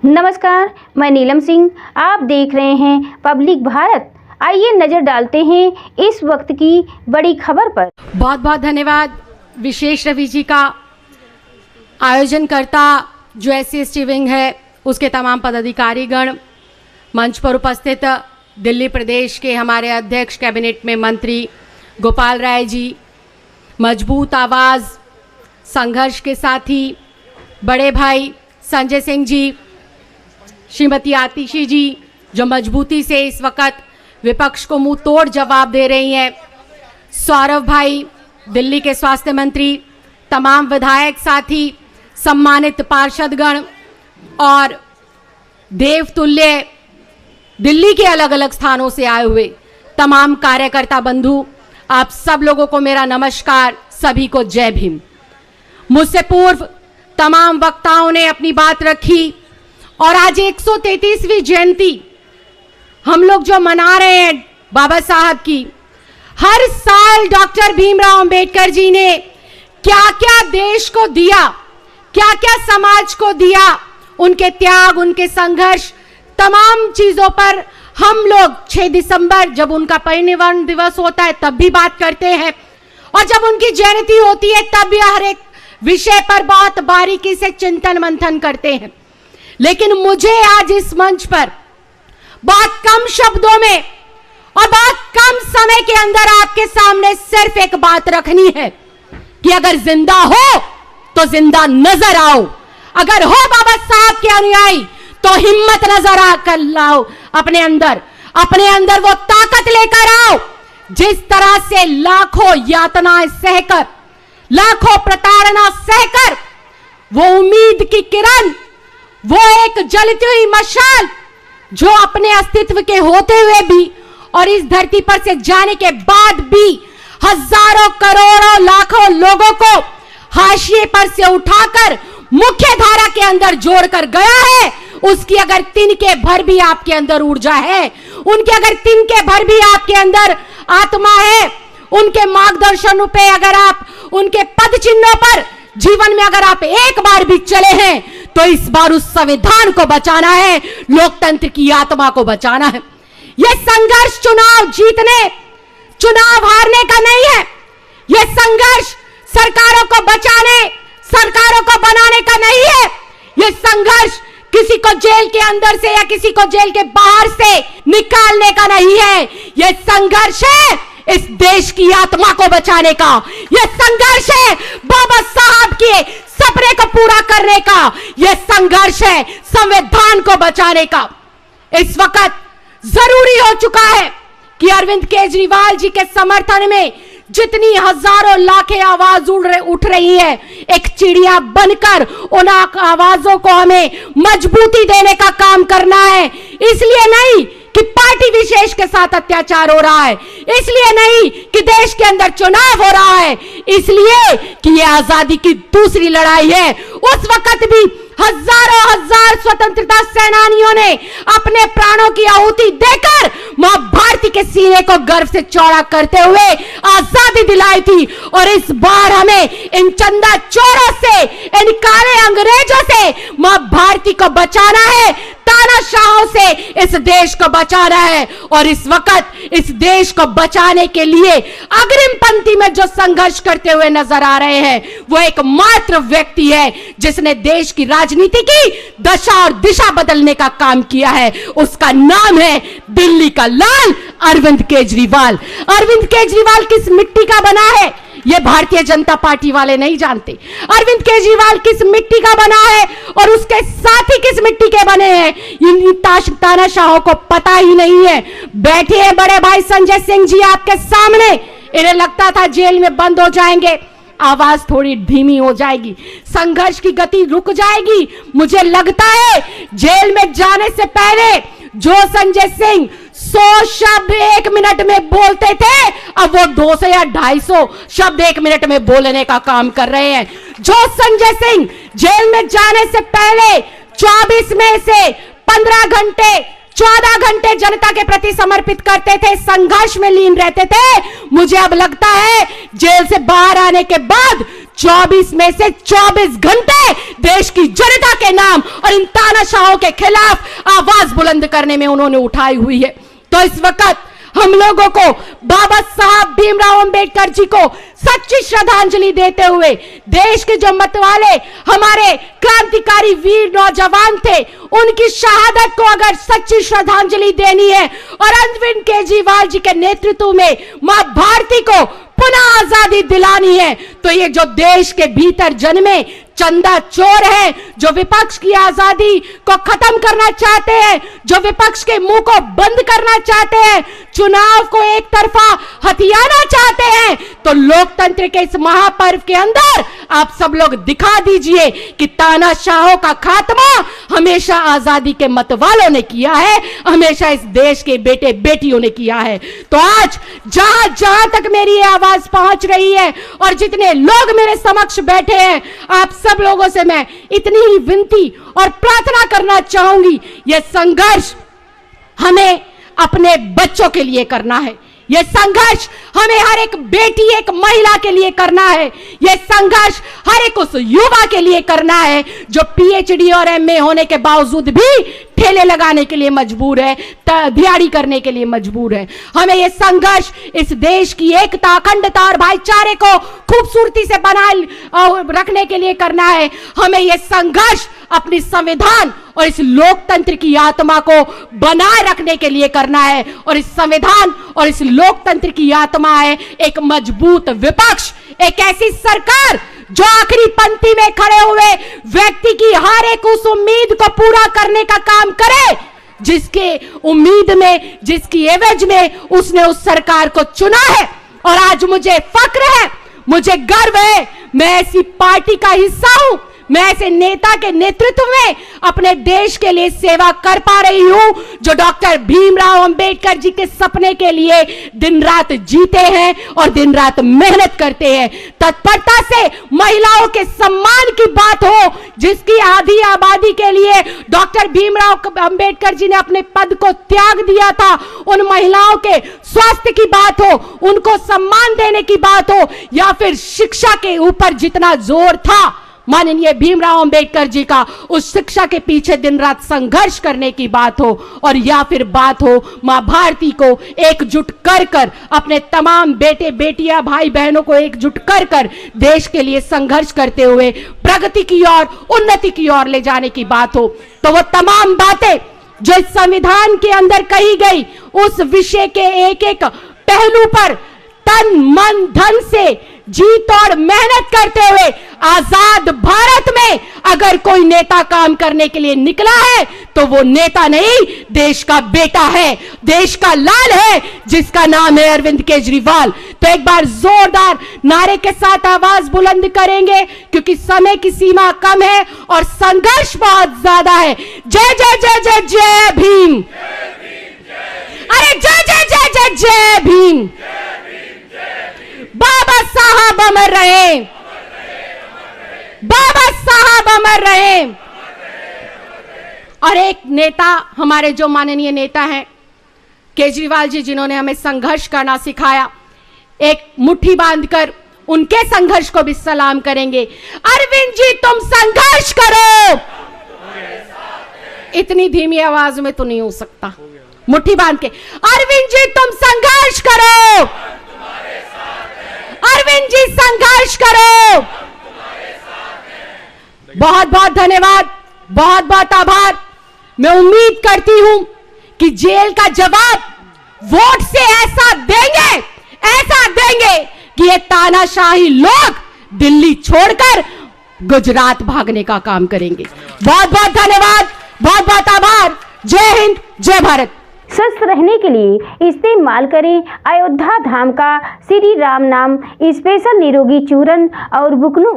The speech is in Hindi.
नमस्कार, मैं नीलम सिंह। आप देख रहे हैं पब्लिक भारत। आइए नजर डालते हैं इस वक्त की बड़ी खबर पर। बहुत बहुत धन्यवाद विशेष रवि जी का, आयोजनकर्ता जो SC/ST विंग है, उसके तमाम पदाधिकारीगण, मंच पर उपस्थित दिल्ली प्रदेश के हमारे अध्यक्ष कैबिनेट में मंत्री गोपाल राय जी, मजबूत आवाज़ संघर्ष के साथी बड़े भाई संजय सिंह जी, श्रीमती आतिशी जी जो मजबूती से इस वक्त विपक्ष को मुंह तोड़ जवाब दे रही हैं, सौरभ भाई दिल्ली के स्वास्थ्य मंत्री, तमाम विधायक साथी, सम्मानित पार्षदगण और देवतुल्य दिल्ली के अलग अलग स्थानों से आए हुए तमाम कार्यकर्ता बंधु, आप सब लोगों को मेरा नमस्कार, सभी को जय भीम। मुझसे पूर्व तमाम वक्ताओं ने अपनी बात रखी और आज 133वीं जयंती हम लोग जो मना रहे हैं बाबा साहब की, हर साल डॉक्टर भीमराव अंबेडकर जी ने क्या क्या देश को दिया, क्या क्या समाज को दिया, उनके त्याग, उनके संघर्ष, तमाम चीजों पर हम लोग 6 दिसंबर जब उनका परिनिर्वाण दिवस होता है तब भी बात करते हैं, और जब उनकी जयंती होती है तब भी हर एक विषय पर बहुत बारीकी से चिंतन मंथन करते हैं। लेकिन मुझे आज इस मंच पर बहुत कम शब्दों में और बहुत कम समय के अंदर आपके सामने सिर्फ एक बात रखनी है कि अगर जिंदा हो तो जिंदा नजर आओ, अगर हो बाबा साहब के अनुयायी तो हिम्मत नजर आकर लाओ, अपने अंदर वो ताकत लेकर आओ जिस तरह से लाखों यातनाएं सहकर, लाखों प्रताड़ना सहकर वो उम्मीद की किरण, वो एक जलती हुई मशाल जो अपने अस्तित्व के होते हुए भी और इस धरती पर से जाने के बाद भी हजारों करोड़ों लाखों लोगों को हाशिए पर से उठाकर मुख्य धारा के अंदर जोड़कर गया है, उसकी अगर तिनके भर भी आपके अंदर ऊर्जा है, उनके अगर तिनके भर भी आपके अंदर आत्मा है, उनके मार्गदर्शन पे अगर आप, उनके पद चिन्हों पर जीवन में अगर आप एक बार भी चले हैं तो इस बार उस संविधान को बचाना है, लोकतंत्र की आत्मा को बचाना है। यह संघर्ष चुनाव जीतने, चुनाव हारने का नहीं है। यह संघर्ष सरकारों को बचाने, सरकारों को बनाने का नहीं है। यह संघर्ष किसी को जेल के अंदर से या किसी को जेल के बाहर से निकालने का नहीं है। यह संघर्ष है इस देश की आत्मा को बचाने का। यह संघर्ष है बाबा साहब के सपने को पूरा करने का। यह संघर्ष है संविधान को बचाने का। इस वक्त जरूरी हो चुका है कि अरविंद केजरीवाल जी के समर्थन में जितनी हजारों लाखें आवाज उठ रही है, एक चिड़िया बनकर उन आवाजों को हमें मजबूती देने का काम करना है। इसलिए नहीं कि पार्टी विशेष के साथ अत्याचार हो रहा है, इसलिए नहीं कि देश के अंदर चुनाव हो रहा है, इसलिए कि ये आजादी की दूसरी लड़ाई है। उस वक्त भी हजारों हजार स्वतंत्रता सेनानियों ने अपने प्राणों की आहुति देकर मां भारती के सीने को गर्व से चौड़ा करते हुए आजादी दिलाई थी। और इस बार हमें इन चंदा चोरों से, इन काले अंग्रेजों से मां भारती को बचाना है, तानाशाहों से इस देश को बचाना है। और इस वक्त इस देश को बचाने के लिए अग्रिम पंक्ति में जो संघर्ष करते हुए नजर आ रहे हैं वो एकमात्र व्यक्ति है जिसने देश की राजनीति की दशा और दिशा बदलने का काम किया है। उसका नाम है दिल्ली का लाल अरविंद केजरीवाल। अरविंद केजरीवाल किस मिट्टी का बना है ये भारतीय जनता पार्टी वाले नहीं जानते। अरविंद केजरीवाल किस मिट्टी का बना है और उसके साथी किस मिट्टी के बने हैं इन तानाशाहों को पता ही नहीं है। बैठे हैं बड़े भाई संजय सिंह जी आपके सामने, इन्हें लगता था जेल में बंद हो जाएंगे, आवाज थोड़ी धीमी हो जाएगी, संघर्ष की गति रुक जाएगी। मुझे लगता है जेल में जाने से पहले जो संजय सिंह 100 शब्द 1 मिनट में बोलते थे, अब वो 200 या 250 शब्द 1 मिनट में बोलने का काम कर रहे हैं। जो संजय सिंह जेल में जाने से पहले 24 में से 15 घंटे 14 घंटे जनता के प्रति समर्पित करते थे, संघर्ष में लीन रहते थे, मुझे अब लगता है जेल से बाहर आने के बाद 24 में से 24 घंटे देश की जनता के नाम और इन तानाशाहों के खिलाफ आवाज बुलंद करने में उन्होंने उठाई हुई है। तो इस वक्त हम लोगों को बाबा साहब भीमराव अंबेडकर जी को सच्ची श्रद्धांजलि देते हुए देश के जो मतवाले हमारे क्रांतिकारी वीर नौजवान थे, उनकी शहादत को अगर सच्ची श्रद्धांजलि देनी है और अरविंद केजरीवाल जी के नेतृत्व में मां भारती को पुनः आजादी दिलानी है, तो ये जो देश के भीतर जन्मे चंदा चोर है, जो विपक्ष की आजादी को खत्म करना चाहते हैं, जो विपक्ष के मुंह को बंद करना चाहते हैं, चुनाव को एक तरफा हथियाना चाहते हैं, तो लोकतंत्र के इस महापर्व के अंदर आप सब लोग दिखा दीजिए कि तानाशाहों का खात्मा हमेशा आजादी के मतवालों ने किया है, हमेशा इस देश के बेटे बेटियों ने किया है। तो आज जहां जहां तक मेरी ये आवाज पहुंच रही है और जितने लोग मेरे समक्ष बैठे हैं, आप सब लोगों से मैं इतनी ही विनती और प्रार्थना करना चाहूंगी, यह संघर्ष हमें अपने बच्चों के लिए करना है। यह संघर्ष हमें हर एक बेटी, एक महिला के लिए करना है। यह संघर्ष हर एक उस युवा के लिए करना है जो पीएचडी और एमए होने के बावजूद भी ठेले लगाने के लिए मजबूर है, दिहाड़ी करने के लिए मजबूर है। हमें यह संघर्ष इस देश की एकता, अखंडता और भाईचारे को खूबसूरती से बनाए रखने के लिए करना है। हमें यह संघर्ष अपनी संविधान और इस लोकतंत्र की आत्मा को बनाए रखने के लिए करना है। और इस संविधान और इस लोकतंत्र की आत्मा है एक मजबूत विपक्ष, एक ऐसी सरकार जो आखिरी पंक्ति में खड़े हुए व्यक्ति की हर एक उस उम्मीद को पूरा करने का काम करे, जिसके उम्मीद में, जिसकी एवज में उसने उस सरकार को चुना है। और आज मुझे फक्र है, मुझे गर्व है, मैं ऐसी पार्टी का हिस्सा हूं, मैं ऐसे नेता के नेतृत्व में अपने देश के लिए सेवा कर पा रही हूं, जो डॉक्टर भीमराव अंबेडकर जी के सपने के लिए दिन रात जीते हैं और दिन रात मेहनत करते हैं। तत्परता से महिलाओं के सम्मान की बात हो, जिसकी आधी आबादी के लिए डॉक्टर भीमराव अंबेडकर जी ने अपने पद को त्याग दिया था, उन महिलाओं के स्वास्थ्य की बात हो, उनको सम्मान देने की बात हो, या फिर शिक्षा के ऊपर जितना जोर था माननीय भीमराव अंबेडकर जी का, उस शिक्षा के पीछे दिन रात संघर्ष करने की बात हो, और या फिर बात हो मां भारती को एकजुट कर कर अपने तमाम बेटे बेटियां भाई बहनों को एकजुट कर कर देश के लिए संघर्ष करते हुए प्रगति की ओर, उन्नति की ओर ले जाने की बात हो, तो वो तमाम बातें जो इस संविधान के अंदर कही गई, उस विषय के एक एक पहलू पर तन मन धन से जीत और मेहनत करते हुए आजाद भारत में अगर कोई नेता काम करने के लिए निकला है, तो वो नेता नहीं, देश का बेटा है, देश का लाल है, जिसका नाम है अरविंद केजरीवाल। तो एक बार जोरदार नारे के साथ आवाज बुलंद करेंगे, क्योंकि समय की सीमा कम है और संघर्ष बहुत ज्यादा है। जय जय जय जय जय भीम, अरे जय जय जय जय जय भीम। बाबा साहब अमर रहे, बाबा साहब अमर रहे। और एक नेता, हमारे जो माननीय नेता हैं केजरीवाल जी, जिन्होंने हमें संघर्ष करना सिखाया, एक मुट्ठी बांधकर उनके संघर्ष को भी सलाम करेंगे। अरविंद जी तुम संघर्ष करो, इतनी धीमी आवाज में तो नहीं हो सकता, मुट्ठी बांध के, अरविंद जी तुम संघर्ष करो, अरविंद जी संघर्ष करो। बहुत बहुत धन्यवाद, बहुत बहुत आभार। मैं उम्मीद करती हूं कि जेल का जवाब वोट से ऐसा देंगे कि ये तानाशाही लोग दिल्ली छोड़कर गुजरात भागने का काम करेंगे। बहुत बहुत धन्यवाद, बहुत बहुत आभार। जय हिंद, जय भारत। स्वस्थ रहने के लिए इस्तेमाल करें अयोध्या धाम का श्री राम नाम स्पेशल निरोगी चूर्ण और बुकनू।